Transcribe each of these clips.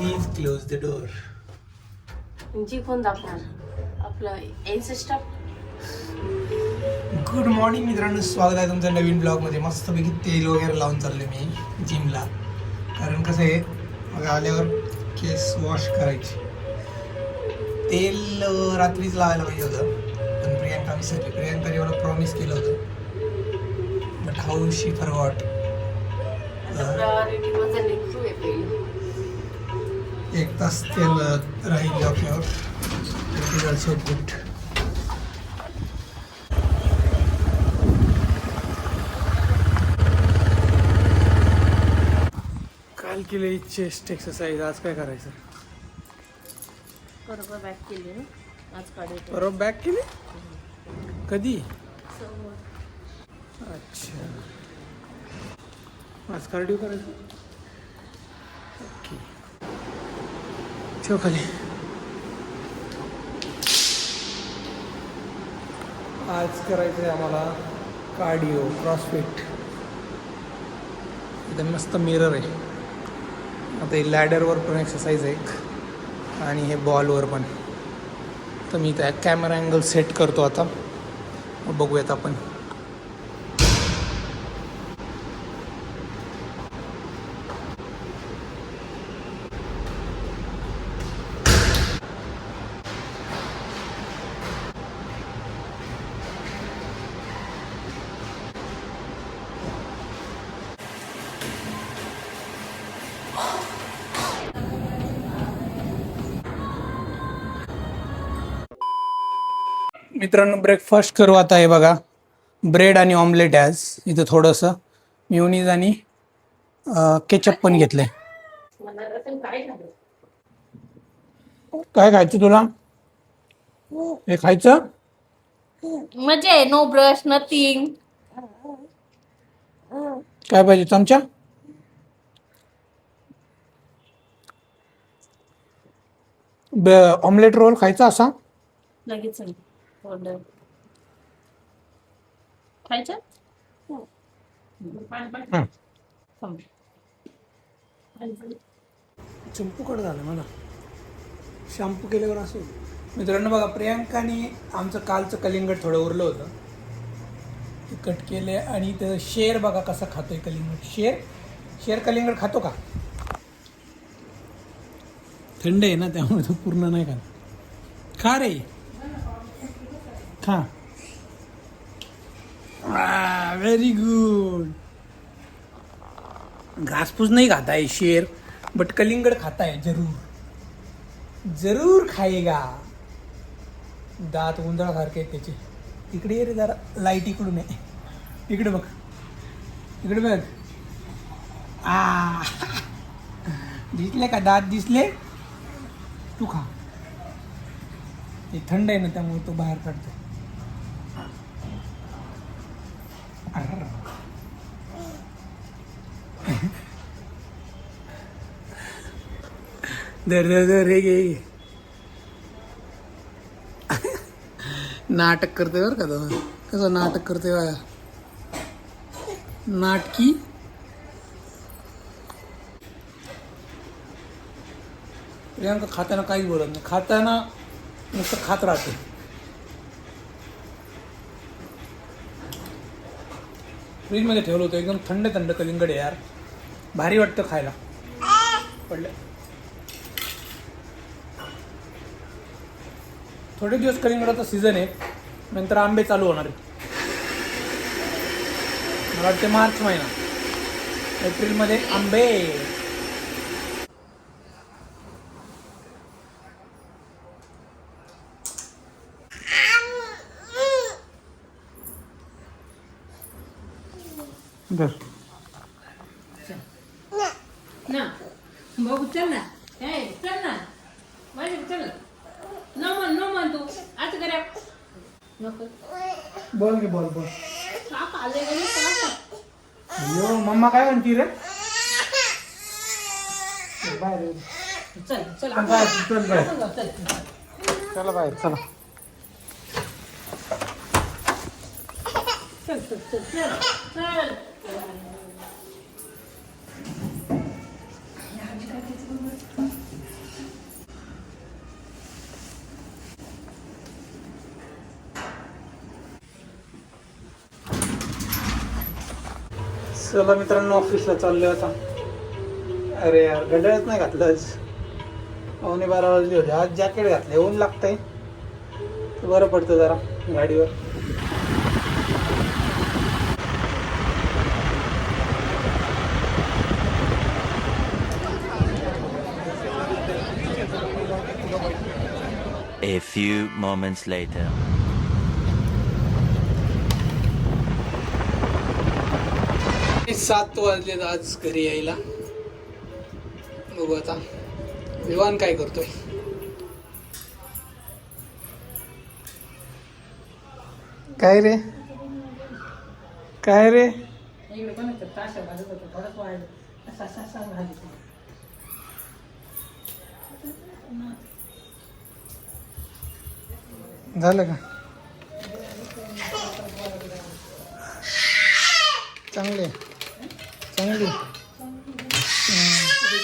Please close the door. जी कोण दाखवणार आपलं एन्सेस्टर. गुड मॉर्निंग मित्रांनो, स्वागत आहे तुमच्या नवीन ब्लॉगमध्ये. मस्तपैकी तेल वगैरे लावून चाललो मी जिमला. कारण कसं आहे, मग आल्यावर केस वॉश करायचे. तेल रात्रीच लावायला पाहिजे होतं, पण प्रियांका विसरली. प्रियांकाने मला प्रॉमिस केलं होतं, but how she forgot. Priority माझा लेकरू आहे पहिलं. 1 तास तेल राहील डोक्यावर. It is also good. काल केली चेस्ट एक्सरसाइज, आज काय करायचं? बरोबर बॅक केली ना आज काढे. बरोबर बॅक केली. कधी? अच्छा, आज कार्डिओ करायचं. ओके, ठेव खाली. आज करायचं आहे आम्हाला कार्डिओ, क्रॉसफिट. इथं मस्त मिरर आहे. आता हे लॅडरवर पण एक्सरसाइज आहे एक, आणि हे बॉलवर पण. तर मी त्या कॅमेरा अँगल सेट करतो आता, मग बघूयात आपण. मित्रांनो, ब्रेकफास्ट करू आता. हे बघा, ब्रेड आणि ऑमलेट आहे आज. इथं थोडंसं म्युनीज आणि केचप पण घेतलंय. काय खायचं तुला? हे खायचं? मजा आहे. No brush nothing. काय पाहिजे? चमचा? ऑमलेट रोल खायचा असा? लगेच खायचं. शॅम्पू कट झालं मला. शॅम्पू केल्यावर असं. मित्रांनो बघा, प्रियांकाने आमचं कालचं कलिंगड थोडं उरलं होतं, ते कट केले. आणि त्याचं शेर बघा कसं खातोय कलिंगड. शेर कलिंगड खातो का? थंड आहे ना, त्यामुळे तो पूर्ण नाही खात. खा रे, खा. Very good. घासपूस नाही खाता है शेर, बट कलिंगड खाता है. जरूर खाएगा. दात उंदरासारखे आहेत त्याचे. इकडे ये रे जरा, लाईट इकडून आहे. इकडे बघ, इकडे बघ. दिसले का दात? दिसले? तू खा. हे थंड आहे ना, त्यामुळे तो बाहेर काढतो. दर हे घे. नाटक करते बरं का तो. कसं नाटक करते बघा, नाटकी. प्रियांका खाताना काहीच बोलत नाही. खाताना नुसतं खात राहते. फ्रीजमध्ये ठेवलं होतं, एकदम थंड थंड कलिंगड आहे यार. भारी वाटतं खायला. पडलं. थोडे दिवस कलिंगडाचा सीझन आहे, नंतर आंबे चालू होणार आहे. मला वाटते मार्च महिना, एप्रिलमध्ये आंबे. ना बघू, चल ना. चल ना माझे, चल. नो म्हण तू. असं करा नको. बोल गे, बोल. साप आले का नाही? यो मम्मा काय म्हणती रे? बाहेर चल चल चला बाहेर, चला. चल चल चल चल चल. चला मित्रांनो, ऑफिसला चाललोय आता. अरे यार, घड्याळच नाही घातलं आज. 11:15 वाजले होते. आज जॅकेट घातले, ऊन लागतंय, बरं पडतं जरा गाडीवर. A few moments later. सात वाजले आज घरी यायला. बघू आता विवान काय करतोय. काय रे, काय रे, झालं का? चांगले चांगली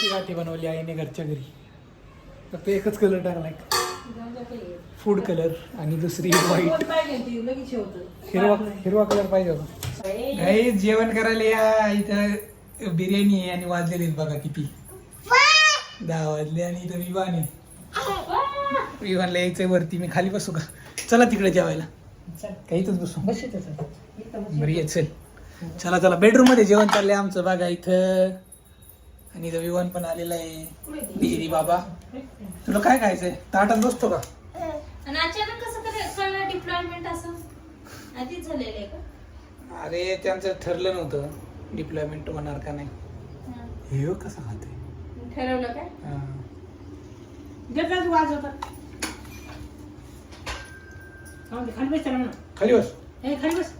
गाठी बनवली आईने घरच्या घरी. फक्त एकच कलर टाकलाय, फूड कलर, आणि दुसरी व्हाईट. हिरवा कलर पाहिजे होता. काही जेवण करायला या. इथं बिर्याणी आहे आणि वाजलेले आहेत बघा किती, 10 वाजले. आणि इथं विवान आहे. विवानला यायचंय वरती. मी खाली बसू का? चला तिकडे जेवायला. काही इथंच बसू. बरं ये, चल. चला चला, बेडरूम मध्ये जेवण चाललंय आमचं बघा इथं. आणि इथं विवान पण आलेला आहे. डिग्री बाबा, तुला काय खायचंय? ताटात बसतो का? आणि अचानक कसं कळलं डिप्लॉयमेंट असं? आधीच झालेलं आहे का? अरे त्यांचं ठरलं नव्हतं डिप्लॉयमेंट होणार का नाही. हे कसं खाते? ठरवलं काय? खाली बस.